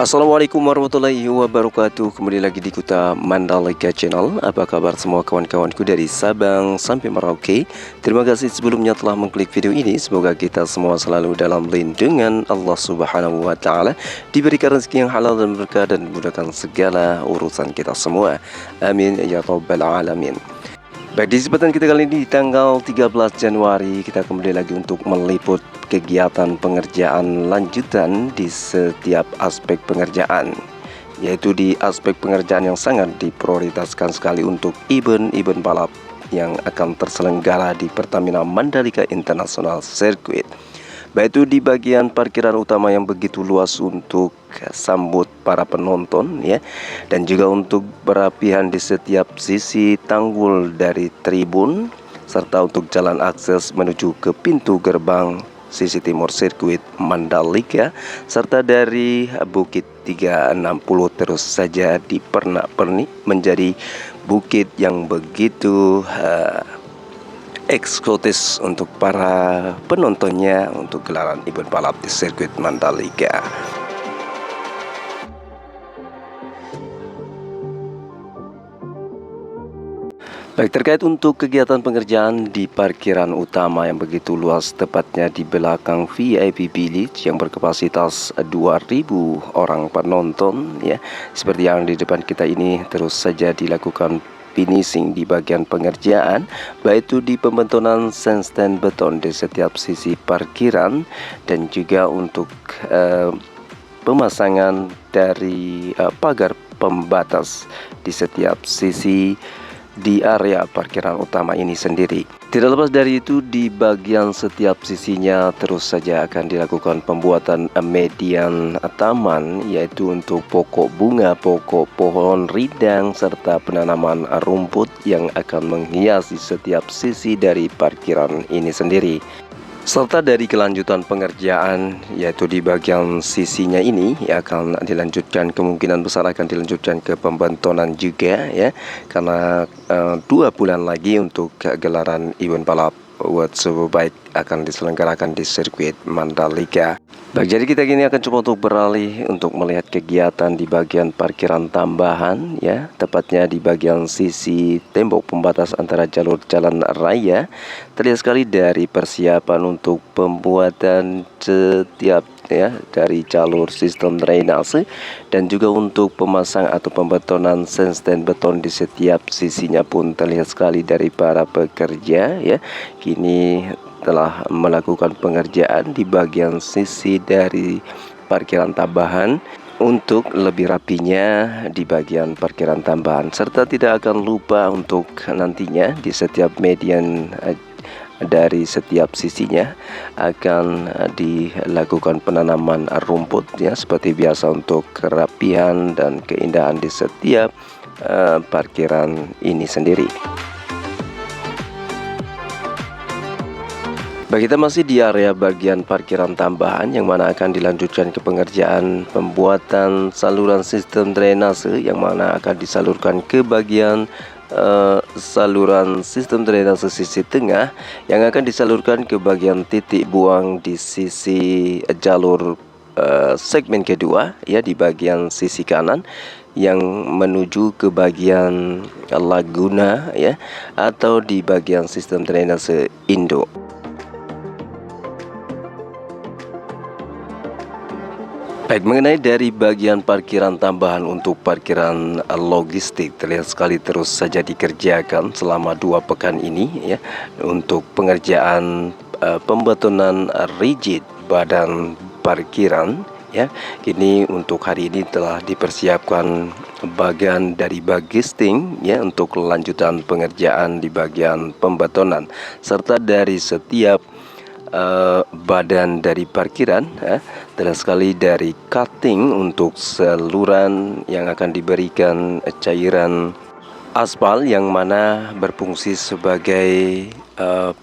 Assalamualaikum warahmatullahi wabarakatuh. Kembali lagi di Kuta Mandalika Channel. Apa kabar semua kawan-kawanku dari Sabang sampai Merauke? Terima kasih sebelumnya telah mengklik video ini. Semoga kita semua selalu dalam lindungan Allah Subhanahu wa taala, diberikan rezeki yang halal dan berkah, dan dimudahkan segala urusan kita semua. Amin ya rabbal alamin. Baik, di kesempatan kita kali ini di tanggal 13 Januari kita kembali lagi untuk meliput kegiatan pengerjaan lanjutan di setiap aspek pengerjaan, yaitu di aspek pengerjaan yang sangat diprioritaskan sekali untuk event-event balap yang akan terselenggara di Pertamina Mandalika International Circuit. Baik itu di bagian parkiran utama yang begitu luas untuk sambut para penonton ya, dan juga untuk berapihan di setiap sisi tanggul dari tribun, serta untuk jalan akses menuju ke pintu gerbang sisi timur sirkuit Mandalika, serta dari Bukit 360 terus saja dipernak-pernik menjadi bukit yang begitu eksotis untuk para penontonnya untuk gelaran event balap di sirkuit Mandalika. Baik, terkait untuk kegiatan pengerjaan di parkiran utama yang begitu luas, tepatnya di belakang VIP Village yang berkapasitas 2.000 orang penonton ya, seperti yang di depan kita ini, terus saja dilakukan finishing di bagian pengerjaan, baik itu di pembentunan stand beton di setiap sisi parkiran, dan juga untuk pemasangan dari pagar pembatas di setiap sisi di area parkiran utama ini sendiri. Tidak lepas dari itu, di bagian setiap sisinya terus saja akan dilakukan pembuatan median taman, yaitu untuk pokok bunga, pokok pohon rindang, serta penanaman rumput yang akan menghiasi setiap sisi dari parkiran ini sendiri. Serta dari kelanjutan pengerjaan, yaitu di bagian sisinya ini ya, akan dilanjutkan, kemungkinan besar akan dilanjutkan ke pembentonan juga ya, karena 2 bulan lagi untuk gelaran event balap World Superbike akan diselenggarakan di sirkuit Mandalika. Baik, jadi kita kini akan coba untuk beralih untuk melihat kegiatan di bagian parkiran tambahan ya, tepatnya di bagian sisi tembok pembatas antara jalur jalan raya. Terlihat sekali dari persiapan untuk pembuatan setiap ya dari jalur sistem drainase, dan juga untuk pemasang atau pembetonan stand beton di setiap sisinya pun terlihat sekali dari para pekerja ya. Kini telah melakukan pengerjaan di bagian sisi dari parkiran tambahan untuk lebih rapinya di bagian parkiran tambahan, serta tidak akan lupa untuk nantinya di setiap median dari setiap sisinya akan dilakukan penanaman rumput ya, seperti biasa untuk kerapihan dan keindahan di setiap parkiran ini sendiri. Baik, kita masih di area bagian parkiran tambahan yang mana akan dilanjutkan ke pengerjaan pembuatan saluran sistem drainase, yang mana akan disalurkan ke bagian saluran sistem drainase sisi tengah, yang akan disalurkan ke bagian titik buang di sisi jalur segmen kedua ya, di bagian sisi kanan yang menuju ke bagian Laguna ya, atau di bagian sistem drainase Indo. Baik, mengenai dari bagian parkiran tambahan untuk parkiran logistik, terlihat sekali terus saja dikerjakan selama 2 pekan ini ya, untuk pengerjaan pembetonan rigid badan parkiran ya. Kini untuk hari ini telah dipersiapkan bagian dari bagisting ya, untuk kelanjutan pengerjaan di bagian pembetonan, serta dari setiap badan dari parkiran terlihat sekali dari cutting untuk saluran yang akan diberikan cairan aspal, yang mana berfungsi sebagai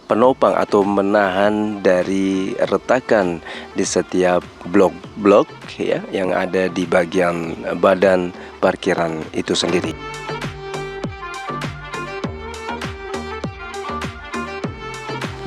penopang atau menahan dari retakan di setiap blok-blok ya, yang ada di bagian badan parkiran itu sendiri.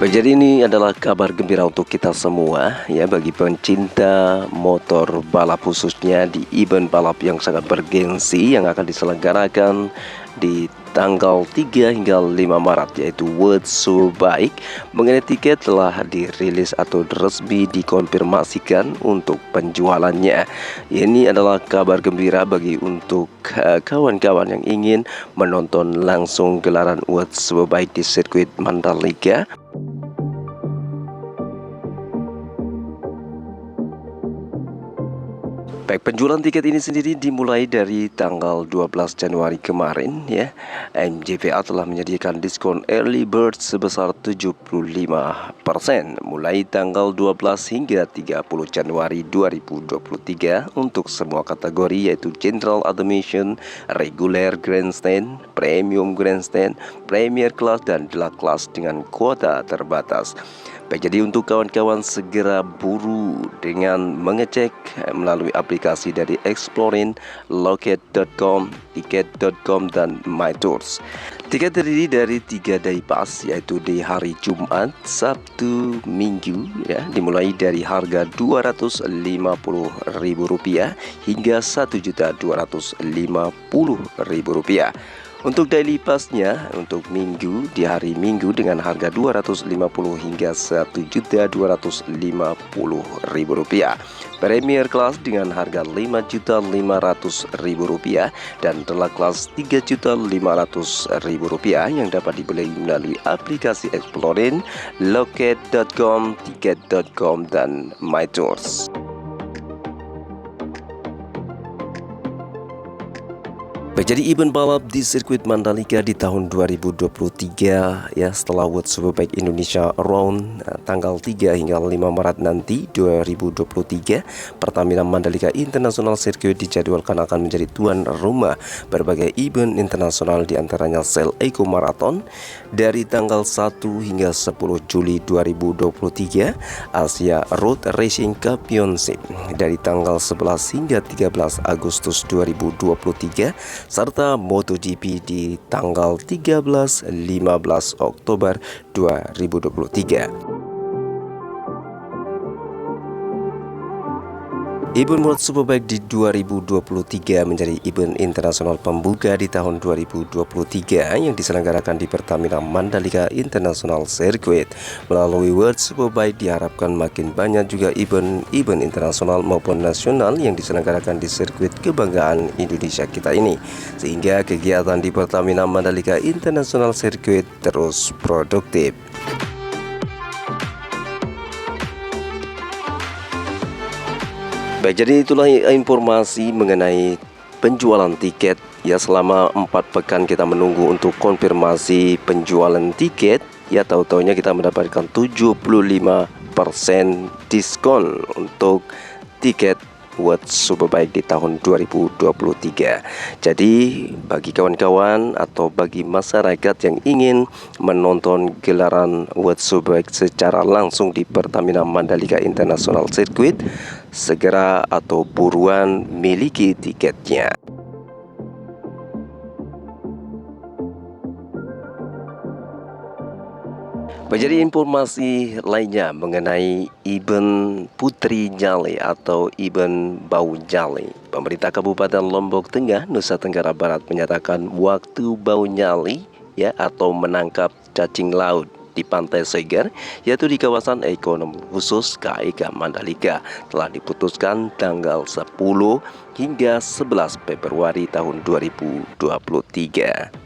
Baik, jadi ini adalah kabar gembira untuk kita semua ya, bagi pencinta motor balap, khususnya di event balap yang sangat bergengsi yang akan diselenggarakan di tanggal 3 hingga 5 Maret, yaitu World Superbike. Mengenai tiket telah dirilis atau resmi dikonfirmasikan untuk penjualannya. Ini adalah kabar gembira bagi untuk kawan-kawan yang ingin menonton langsung gelaran World Superbike di sirkuit Mandalika. Baik, penjualan tiket ini sendiri dimulai dari tanggal 12 Januari kemarin ya. MJPA telah menyediakan diskon early bird sebesar 75% mulai tanggal 12 hingga 30 Januari 2023 untuk semua kategori, yaitu General Admission, Regular Grandstand, Premium Grandstand, Premier Class, dan Deluxe Class dengan kuota terbatas. Baik, jadi untuk kawan-kawan segera buru dengan mengecek melalui aplikasi dari Explorin, Loket.com, Tiket.com, dan MyTours. Tiket terdiri dari 3 day pass, yaitu di hari Jumat, Sabtu, Minggu ya, dimulai dari harga Rp250.000 hingga Rp1.250.000. Untuk daily passnya untuk minggu di hari Minggu dengan harga Rp250 hingga Rp1.250.000. Premier Class dengan harga Rp5.500.000 dan Deluxe Class Rp3.500.000 yang dapat dibeli melalui aplikasi Explorin, Loket.com, Tiket.com, dan MyTours. Jadi event balap di sirkuit Mandalika di tahun 2023 ya, setelah World Superbike Indonesia Round tanggal 3 hingga 5 Maret nanti 2023, Pertamina Mandalika International Circuit dijadwalkan akan menjadi tuan rumah berbagai event internasional, diantaranya Sail Eco Marathon dari tanggal 1 hingga 10 Juli 2023, Asia Road Racing Championship dari tanggal 11 hingga 13 Agustus 2023, serta MotoGP di tanggal 13-15 Oktober 2023. Event World Superbike di 2023 menjadi event internasional pembuka di tahun 2023 yang diselenggarakan di Pertamina Mandalika International Circuit. Melalui World Superbike diharapkan makin banyak juga event-event internasional maupun nasional yang diselenggarakan di sirkuit kebanggaan Indonesia kita ini, sehingga kegiatan di Pertamina Mandalika International Circuit terus produktif. Baik, jadi itulah informasi mengenai penjualan tiket ya. Selama 4 pekan kita menunggu untuk konfirmasi penjualan tiket ya, tahu-taunya kita mendapatkan 75% diskon untuk tiket World Superbike di tahun 2023. Jadi bagi kawan-kawan atau bagi masyarakat yang ingin menonton gelaran World Superbike secara langsung di Pertamina Mandalika International Circuit, segera atau buruan miliki tiketnya. Menjadi informasi lainnya mengenai event Putri Nyali atau event Bau Nyali, pemerintah Kabupaten Lombok Tengah, Nusa Tenggara Barat menyatakan waktu Bau Nyali ya atau menangkap cacing laut di Pantai Seger, yaitu di kawasan ekonomi khusus KEK Mandalika, telah diputuskan tanggal 10 hingga 11 Februari tahun 2023.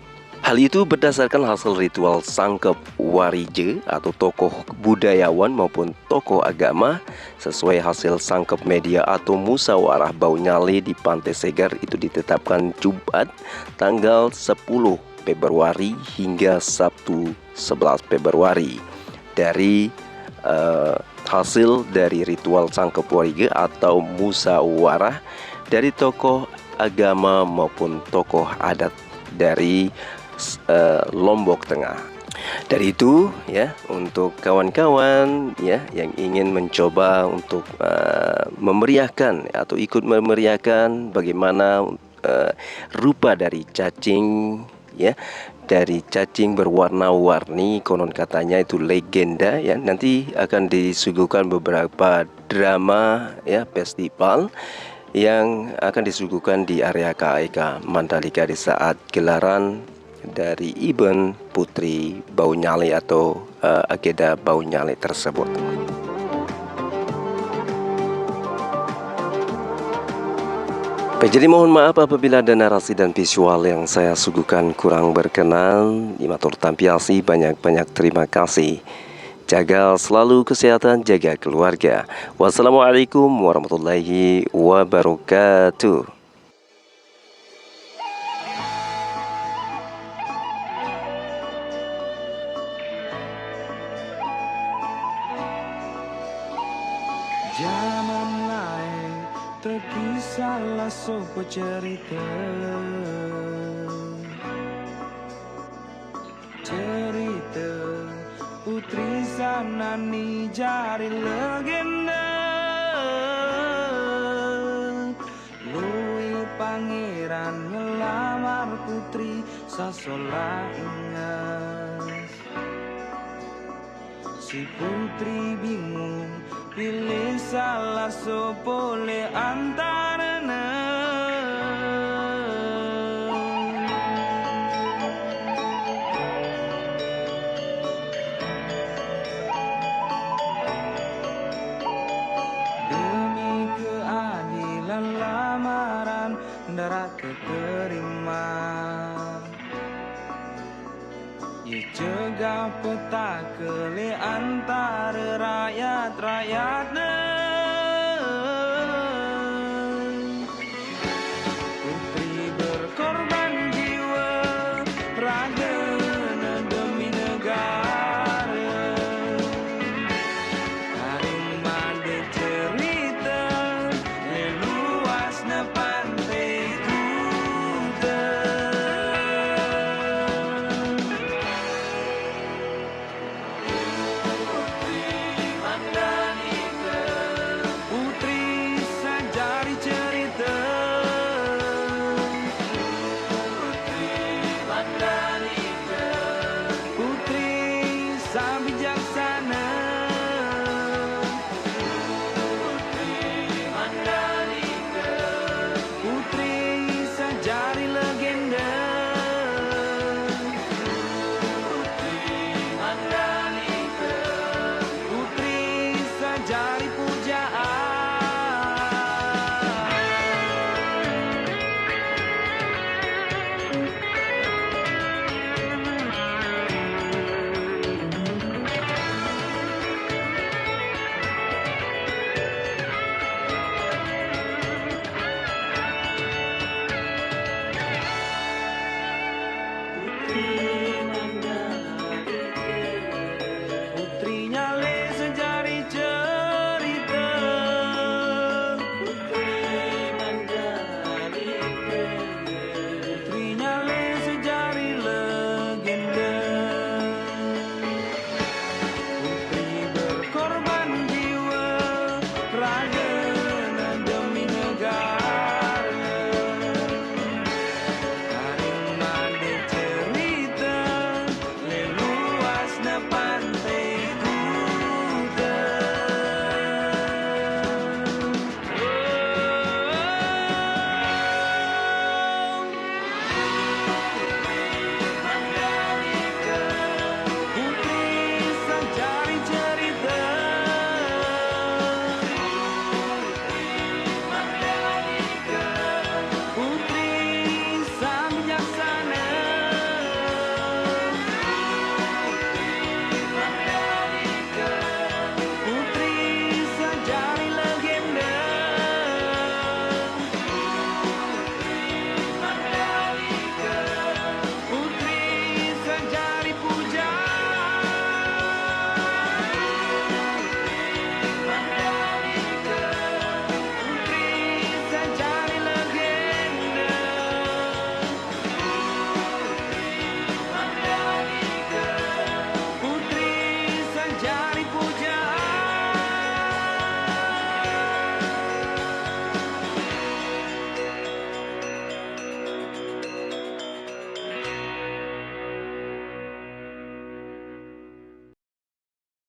Hal itu berdasarkan hasil ritual sangkep warije atau tokoh budayawan maupun tokoh agama. Sesuai hasil sangkep media atau musyawarah Bau Nyali di Pantai Seger itu ditetapkan Jumat tanggal 10 Februari hingga Sabtu 11 Februari. Dari hasil dari ritual sangkep warije atau musyawarah dari tokoh agama maupun tokoh adat dari Lombok Tengah. Dari itu ya, untuk kawan-kawan ya yang ingin mencoba untuk memeriahkan atau ikut memeriahkan bagaimana rupa dari cacing ya dari cacing berwarna-warni, konon katanya itu legenda ya. Nanti akan disuguhkan beberapa drama ya, festival yang akan disuguhkan di area KAIK Mandalika di saat gelaran dari event Putri Bau Nyale atau agenda Bau Nyale tersebut. Jadi mohon maaf apabila ada narasi dan visual yang saya suguhkan kurang berkenan. Imatur tampiasi, banyak-banyak terima kasih. Jaga selalu kesehatan, jaga keluarga. Wassalamualaikum warahmatullahi wabarakatuh. Zaman lain terkisahlah sopo cerita putri Sanani jari legenda. Lui pangeran ngelamar putri sasola ingas. Si putri bingung pilih salah sopole antarana. Demi keadilan lamaran darah keterima. Ye cegah petaka le antara rakyat-rakyatnya.